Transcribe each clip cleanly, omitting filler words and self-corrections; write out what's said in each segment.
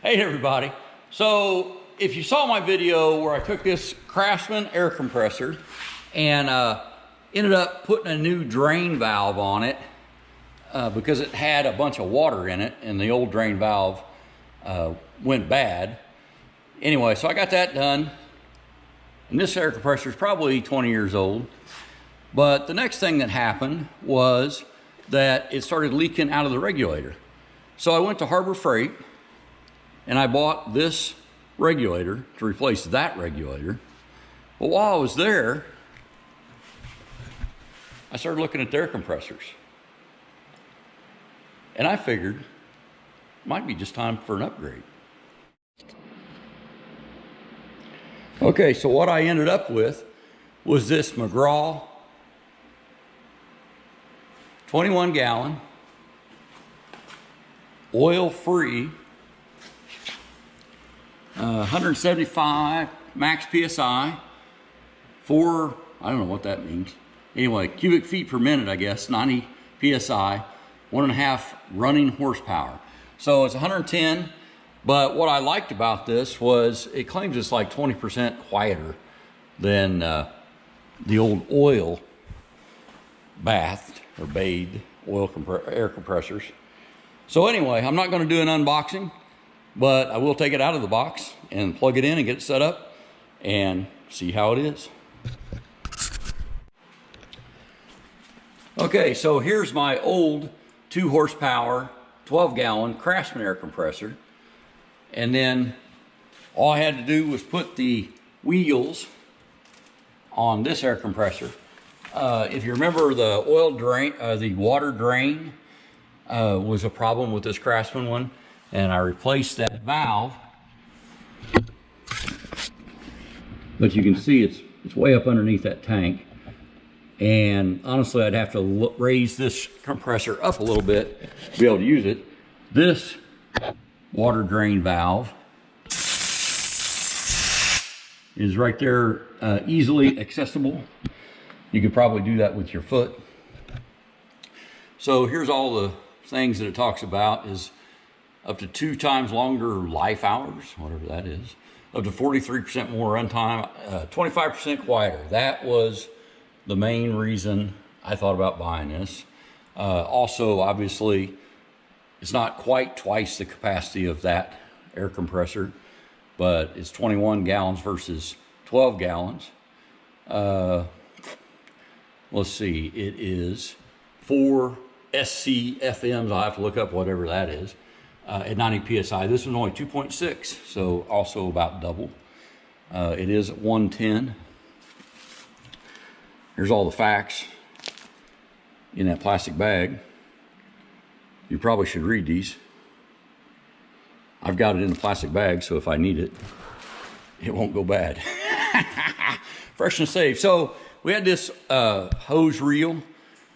Hey everybody. So if you saw my video where I took this Craftsman air compressor and ended up putting a new drain valve on it because it had a bunch of water in it and the old drain valve went bad. Anyway, so I got that done. And this air compressor is probably 20 years old. But the next thing that happened was that it started leaking out of the regulator. So I went to Harbor Freight and I bought this regulator to replace that regulator. But while I was there, I started looking at their compressors. And I figured it might be just time for an upgrade. Okay, so what I ended up with was this McGraw 21-gallon, oil-free, 175 max PSI, I don't know what that means. Anyway, cubic feet per minute, I guess, 90 PSI, 1.5 running horsepower. So it's 110, but what I liked about this was it claims it's like 20% quieter than the old oil bathed or bathed air compressors. So anyway, I'm not going to do an unboxing, but I will take it out of the box and plug it in and get it set up and see how it is. Okay, so here's my old 2 horsepower, 12-gallon Craftsman air compressor. And then all I had to do was put the wheels on this air compressor. If you remember, the oil drain, the water drain was a problem with this Craftsman one, and I replaced that valve. But you can see it's way up underneath that tank, and honestly I'd have to raise this compressor up a little bit to be able to use it. This water drain valve is right there, easily accessible. You could probably do that with your foot. So here's all the things that it talks about: is up to 2 times longer life hours, whatever that is, up to 43% more runtime, 25% quieter. That was the main reason I thought about buying this. Also, obviously, it's not quite twice the capacity of that air compressor, but it's 21 gallons versus 12 gallons. Let's see, it is 4 SCFMs. I'll have to look up whatever that is, at 90 PSI. This one's only 2.6, so also about double. It is at 110. Here's all the facts in that plastic bag. You probably should read these. I've got it in a plastic bag, so if I need it, it won't go bad. Fresh and safe. So we had this hose reel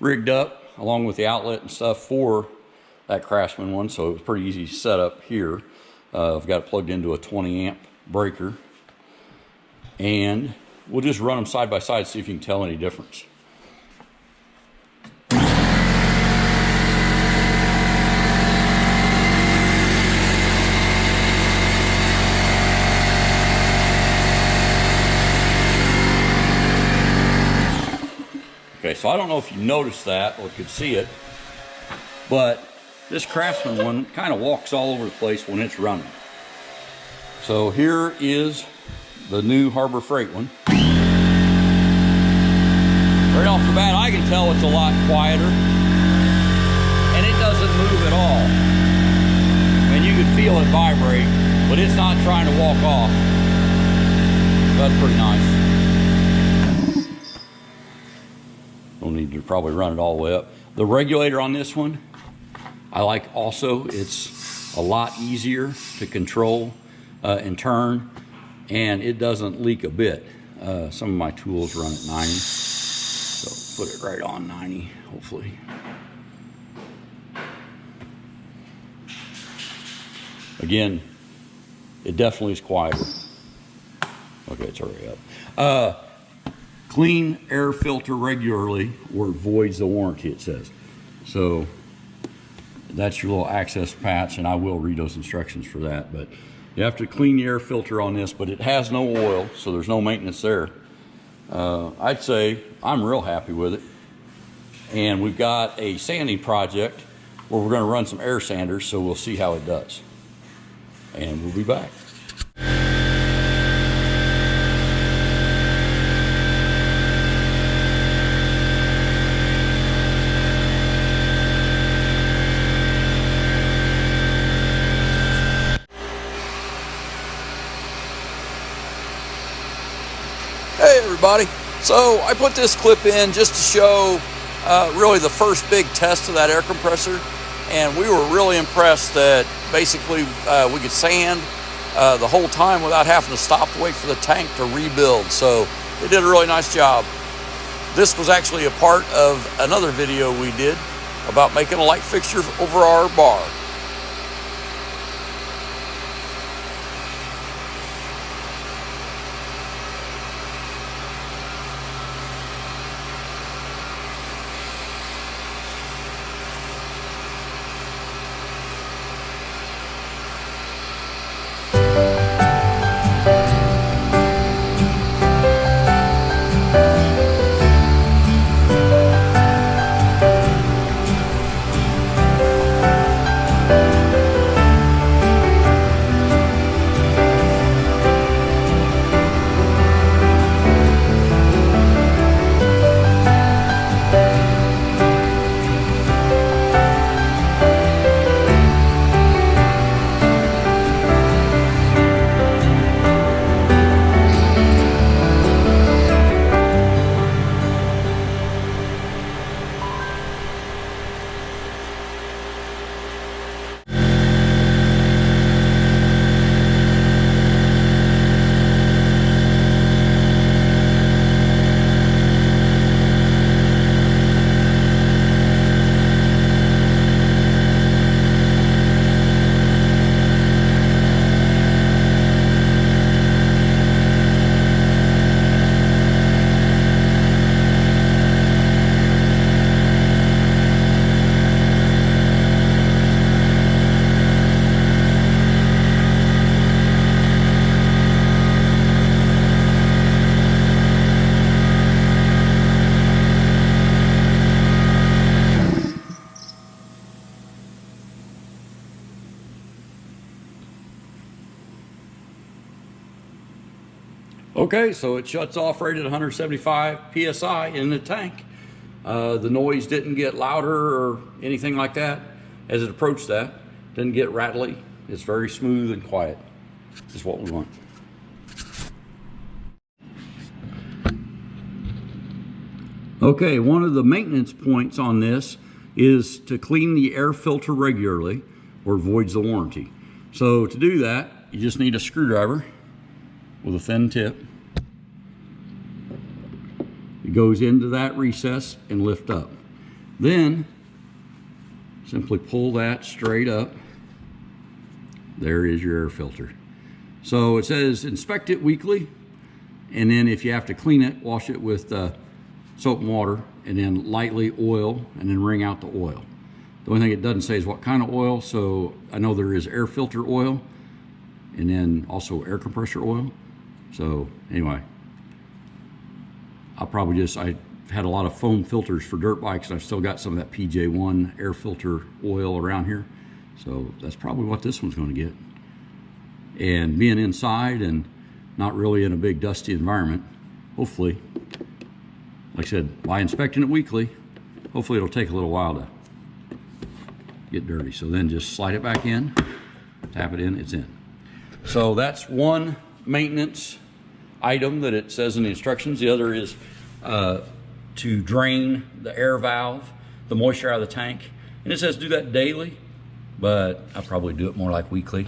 rigged up along with the outlet and stuff for that Craftsman one, so it was pretty easy to set up here. I've got it plugged into a 20 amp breaker, and we'll just run them side by side, see if you can tell any difference. Okay, so I don't know if you noticed that or could see it, but this Craftsman one kind of walks all over the place when it's running. So here is the new Harbor Freight one. Right off the bat, I can tell it's a lot quieter, and it doesn't move at all. I mean, you can feel it vibrate, but it's not trying to walk off. That's pretty nice. Don't need to probably run it all the way up. The regulator on this one, I like also. It's a lot easier to control and turn, and it doesn't leak a bit. Some of my tools run at 90, so put it right on 90, hopefully. Again, it definitely is quieter. Okay, it's already up. Clean air filter regularly or it voids the warranty, it says. So That's your little access patch, and I will read those instructions for that. But you have to clean the air filter on this, but it has no oil, so there's no maintenance there. I'd say I'm real happy with it. And we've got a sanding project where we're going to run some air sanders, so we'll see how it does. And we'll be back. Hey everybody, so I put this clip in just to show really the first big test of that air compressor, and we were really impressed that basically we could sand the whole time without having to stop to wait for the tank to rebuild. So they did a really nice job. This was actually a part of another video we did about making a light fixture over our bar. Okay, so it shuts off right at 175 PSI in the tank. The noise didn't get louder or anything like that as it approached that. Didn't get rattly. It's very smooth and quiet. Is what we want. Okay, one of the maintenance points on this is to clean the air filter regularly or it voids the warranty. So to do that, you just need a screwdriver with a thin tip. It goes into that recess and lift up. Then simply pull that straight up. There is your air filter. So it says inspect it weekly, and then if you have to clean it, wash it with soap and water, and then lightly oil, and then wring out the oil. The only thing it doesn't say is what kind of oil, so I know there is air filter oil, and then also air compressor oil. So anyway, I've had a lot of foam filters for dirt bikes, and I've still got some of that PJ1 air filter oil around here. So that's probably what this one's going to get. And being inside and not really in a big dusty environment, hopefully, like I said, by inspecting it weekly, hopefully it'll take a little while to get dirty. So then just slide it back in, tap it in, it's in. So that's one maintenance item that it says in the instructions. The other is to drain the air valve, the moisture out of the tank. And it says do that daily, but I probably do it more like weekly.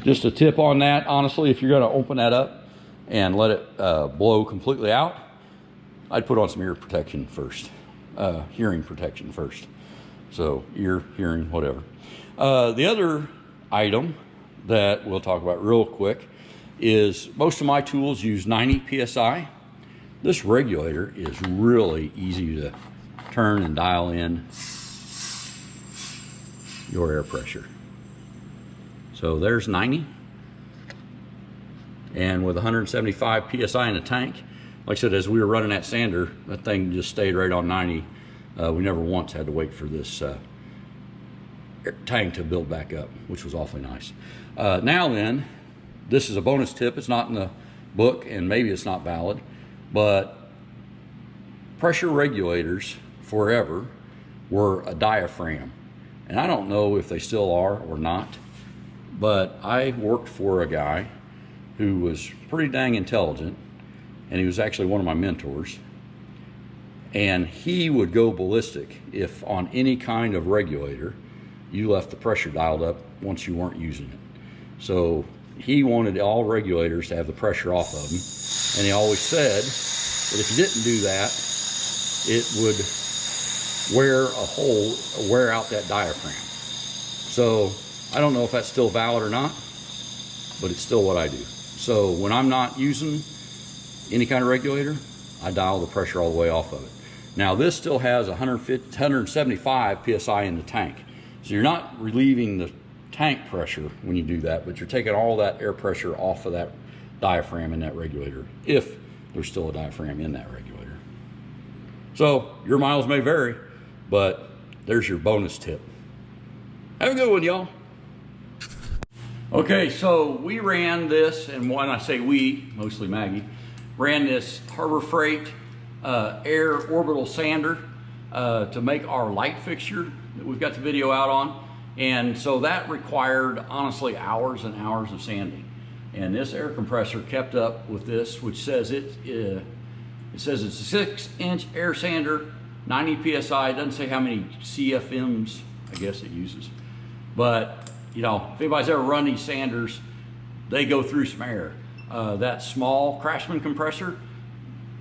Just a tip on that, honestly, if you're gonna open that up and let it blow completely out, I'd put on some ear protection first, hearing protection first. So ear, hearing, whatever. The other item that we'll talk about real quick is most of my tools use 90 PSI. This regulator is really easy to turn and dial in your air pressure. So there's 90, and with 175 psi in the tank, like I said, as we were running that sander, that thing just stayed right on 90. We never once had to wait for this tank to build back up, which was awfully nice. Now then, this is a bonus tip. It's not in the book, and maybe it's not valid, but pressure regulators forever were a diaphragm. And I don't know if they still are or not, but I worked for a guy who was pretty dang intelligent, and he was actually one of my mentors. And he would go ballistic if on any kind of regulator you left the pressure dialed up once you weren't using it. So he wanted all regulators to have the pressure off of them, and he always said that if you didn't do that, it would wear out that diaphragm. So I don't know if that's still valid or not, but it's still what I do. So when I'm not using any kind of regulator, I dial the pressure all the way off of it. Now this still has 175 psi in the tank. So you're not relieving the tank pressure when you do that, but you're taking all that air pressure off of that diaphragm in that regulator, if there's still a diaphragm in that regulator. So your miles may vary, but there's your bonus tip. Have a good one, y'all. Okay, so we ran this, and when I say we, mostly Maggie, ran this Harbor Freight air orbital sander to make our light fixture that we've got the video out on. And so that required, honestly, hours and hours of sanding. And this air compressor kept up with this, which says it says it's a 6-inch air sander, 90 psi. It doesn't say how many CFMs, I guess, it uses. But, you know, if anybody's ever run these sanders, they go through some air. That small Craftsman compressor,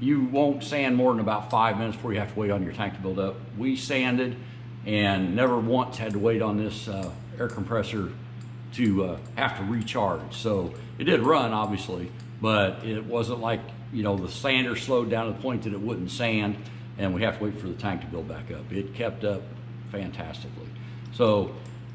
you won't sand more than about 5 minutes before you have to wait on your tank to build up. We sanded and never once had to wait on this air compressor to have to recharge. So it did run, obviously, but it wasn't like, you know, the sander slowed down to the point that it wouldn't sand and we have to wait for the tank to build back up. It kept up fantastically. So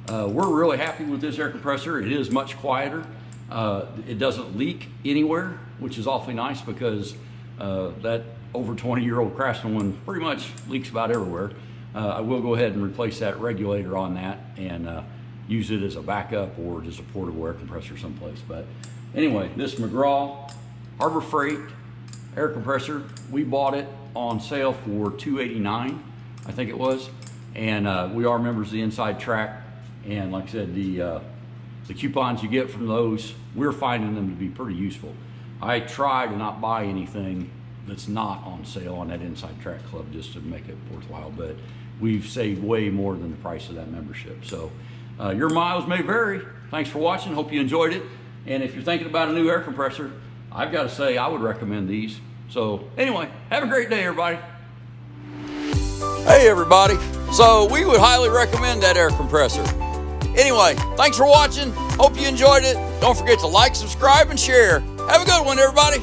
we're really happy with this air compressor. It is much quieter. It doesn't leak anywhere, which is awfully nice, because that over 20-year-old Craftsman one pretty much leaks about everywhere. I will go ahead and replace that regulator on that and use it as a backup or just a portable air compressor someplace. But anyway, this McGraw Harbor Freight air compressor, we bought it on sale for $289, I think it was. And we are members of the Inside Track. And like I said, the coupons you get from those, we're finding them to be pretty useful. I try to not buy anything that's not on sale on that Inside Track Club just to make it worthwhile, but we've saved way more than the price of that membership. So your miles may vary. Thanks for watching. Hope you enjoyed it. And if you're thinking about a new air compressor, I've got to say I would recommend these. So anyway, have a great day, everybody. Hey, everybody. So we would highly recommend that air compressor. Anyway, thanks for watching. Hope you enjoyed it. Don't forget to like, subscribe, and share. Have a good one, everybody.